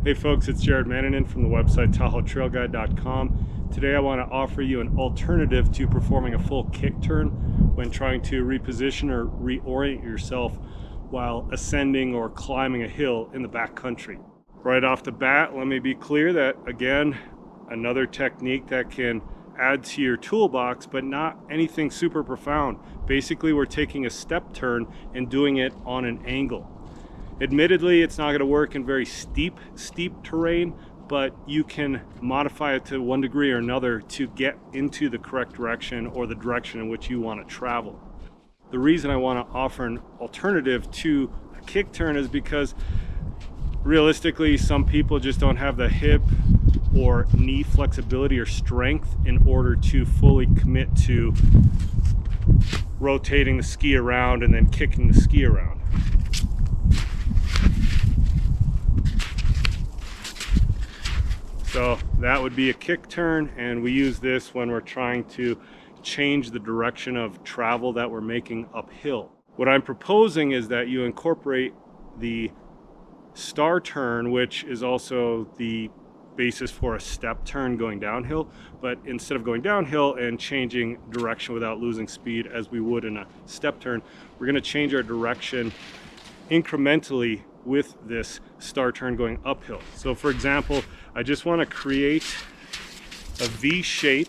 Hey folks, it's Jared Mannanen from the website TahoeTrailGuide.com. Today I want to offer you an alternative to performing a full kick turn when trying to reposition or reorient yourself while ascending or climbing a hill in the backcountry. Right off the bat, let me be clear that, again, another technique that can add to your toolbox, but not anything super profound. Basically, we're taking a step turn and doing it on an angle. Admittedly, it's not going to work in very steep terrain, but you can modify it to one degree or another to get into the correct direction or the direction in which you want to travel. The reason I want to offer an alternative to a kick turn is because realistically, some people just don't have the hip or knee flexibility or strength in order to fully commit to rotating the ski around and then kicking the ski around. So that would be a kick turn, and we use this when we're trying to change the direction of travel that we're making uphill. What I'm proposing is that you incorporate the star turn, which is also the basis for a step turn going downhill, but instead of going downhill and changing direction without losing speed as we would in a step turn, we're going to change our direction incrementally with this star turn going uphill. So for example, I just want to create a V shape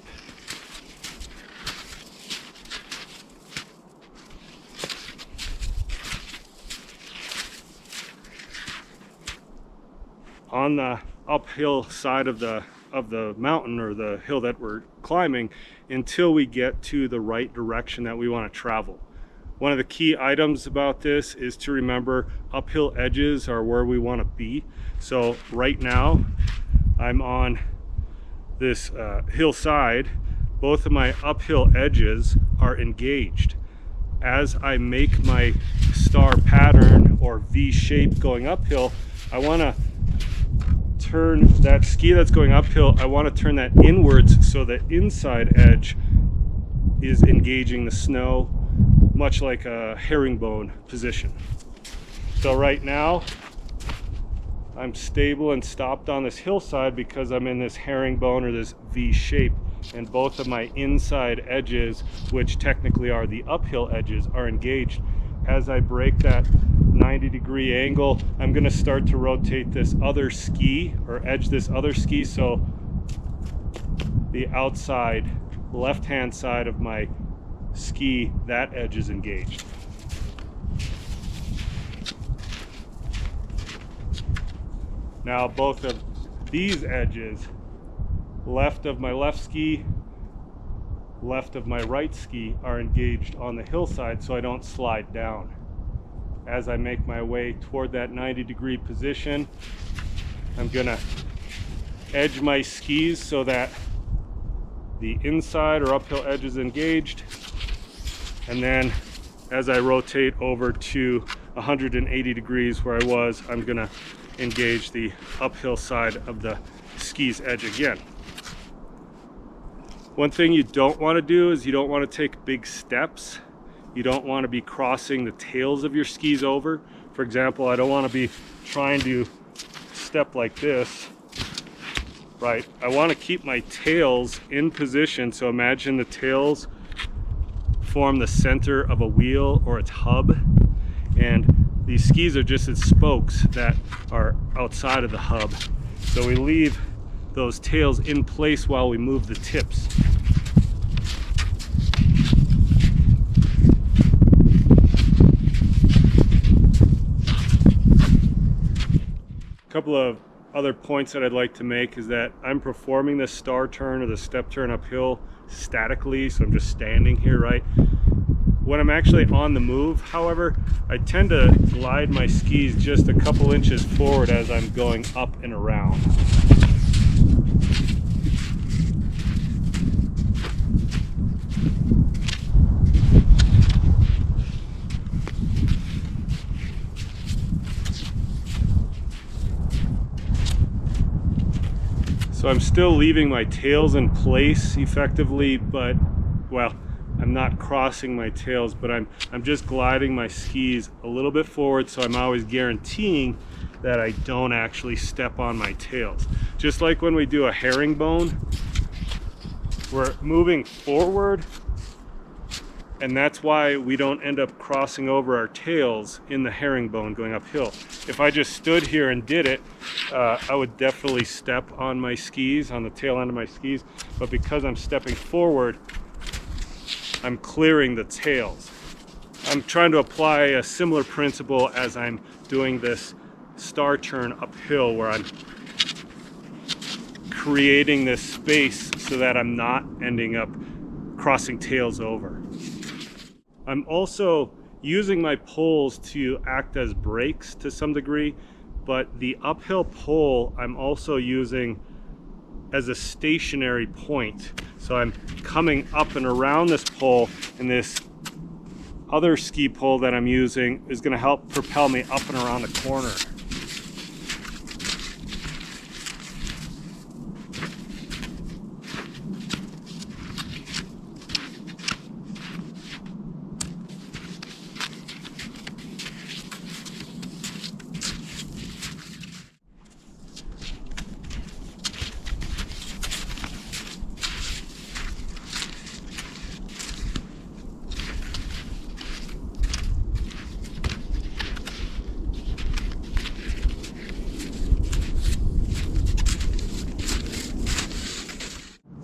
on the uphill side of the mountain or the hill that we're climbing until we get to the right direction that we want to travel. One of the key items about this is to remember uphill edges are where we want to be. So right now I'm on this hillside. Both of my uphill edges are engaged. As I make my star pattern or V shape going uphill, I want to turn that ski that's going uphill, I want to turn that inwards so the inside edge is engaging the snow, much like a herringbone position. So right now I'm stable and stopped on this hillside because I'm in this herringbone or this V shape, and both of my inside edges, which technically are the uphill edges, are engaged. As I break that 90-degree angle, I'm going to start to rotate this other ski or edge this other ski, so the outside left-hand side of my ski, that edge is engaged. Now both of these edges, left of my left ski, left of my right ski, are engaged on the hillside so I don't slide down. As I make my way toward that 90-degree position, I'm gonna edge my skis so that the inside or uphill edge is engaged, and then as I rotate over to 180 degrees where I was, I'm gonna engage the uphill side of the ski's edge again. One thing you don't want to do is you don't want to take big steps. You don't want to be crossing the tails of your skis over. For example, I don't want to be trying to step like this, right? I want to keep my tails in position. So imagine the tails form the center of a wheel or its hub, and these skis are just as spokes that are outside of the hub. So we leave those tails in place while we move the tips. A couple of other points that I'd like to make is that I'm performing the star turn or the step turn uphill statically, so I'm just standing here, right? When I'm actually on the move, however, I tend to glide my skis just a couple inches forward as I'm going up and around. So I'm still leaving my tails in place effectively, but, well, I'm not crossing my tails, but I'm just gliding my skis a little bit forward, so I'm always guaranteeing that I don't actually step on my tails. Just like when we do a herringbone, we're moving forward, and that's why we don't end up crossing over our tails in the herringbone going uphill. If I just stood here and did it, I would definitely step on my skis, on the tail end of my skis, but because I'm stepping forward, I'm clearing the tails. I'm trying to apply a similar principle as I'm doing this star turn uphill, where I'm creating this space so that I'm not ending up crossing tails over. I'm also using my poles to act as brakes to some degree, but the uphill pole I'm also using as a stationary point. So I'm coming up and around this pole, and this other ski pole that I'm using is going to help propel me up and around the corner.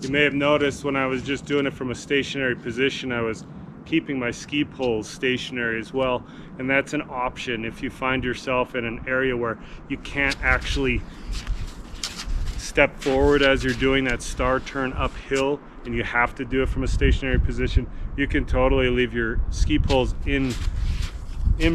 You may have noticed when I was just doing it from a stationary position, I was keeping my ski poles stationary as well. And that's an option if you find yourself in an area where you can't actually step forward as you're doing that star turn uphill and you have to do it from a stationary position. You can totally leave your ski poles in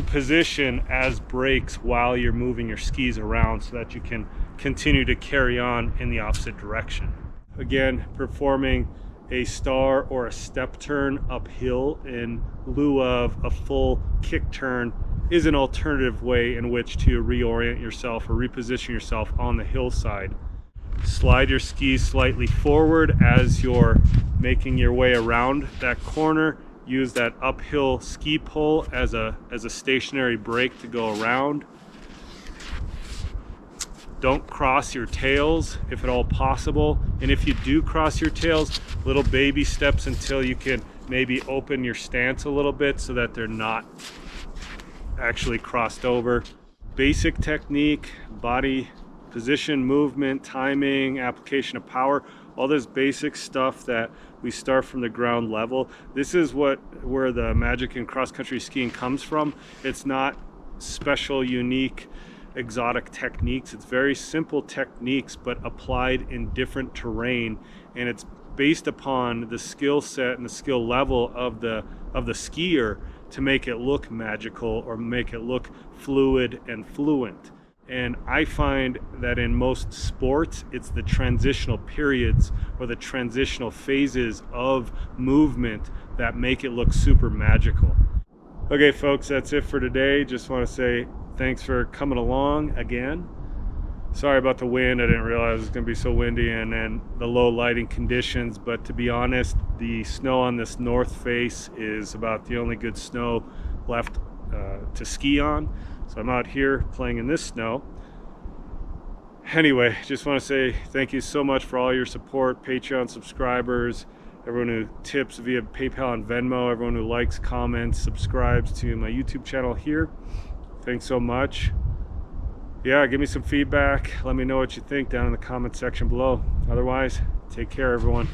position as brakes while you're moving your skis around so that you can continue to carry on in the opposite direction. Again, performing a star or a step turn uphill in lieu of a full kick turn is an alternative way in which to reorient yourself or reposition yourself on the hillside. Slide your skis slightly forward as you're making your way around that corner. Use that uphill ski pole as a stationary brake to go around. Don't cross your tails if at all possible. And if you do cross your tails, little baby steps until you can maybe open your stance a little bit so that they're not actually crossed over. Basic technique, body position, movement, timing, application of power, all this basic stuff that we start from the ground level. This is where the magic in cross-country skiing comes from. It's not special, unique, exotic techniques. It's very simple techniques, but applied in different terrain, and it's based upon the skill set and the skill level of the skier to make it look magical or make it look fluid and fluent. And I find that in most sports, it's the transitional periods or the transitional phases of movement that make it look super magical. Okay, folks, that's it for today. Just want to say thanks for coming along again. Sorry about the wind. I didn't realize it was going to be so windy and then the low lighting conditions. But to be honest, the snow on this north face is about the only good snow left to ski on. So I'm out here playing in this snow. Anyway, just want to say thank you so much for all your support, Patreon subscribers, everyone who tips via PayPal and Venmo, everyone who likes, comments, subscribes to my YouTube channel here. Thanks so much. Yeah, give me some feedback. Let me know what you think down in the comment section below. Otherwise, take care, everyone.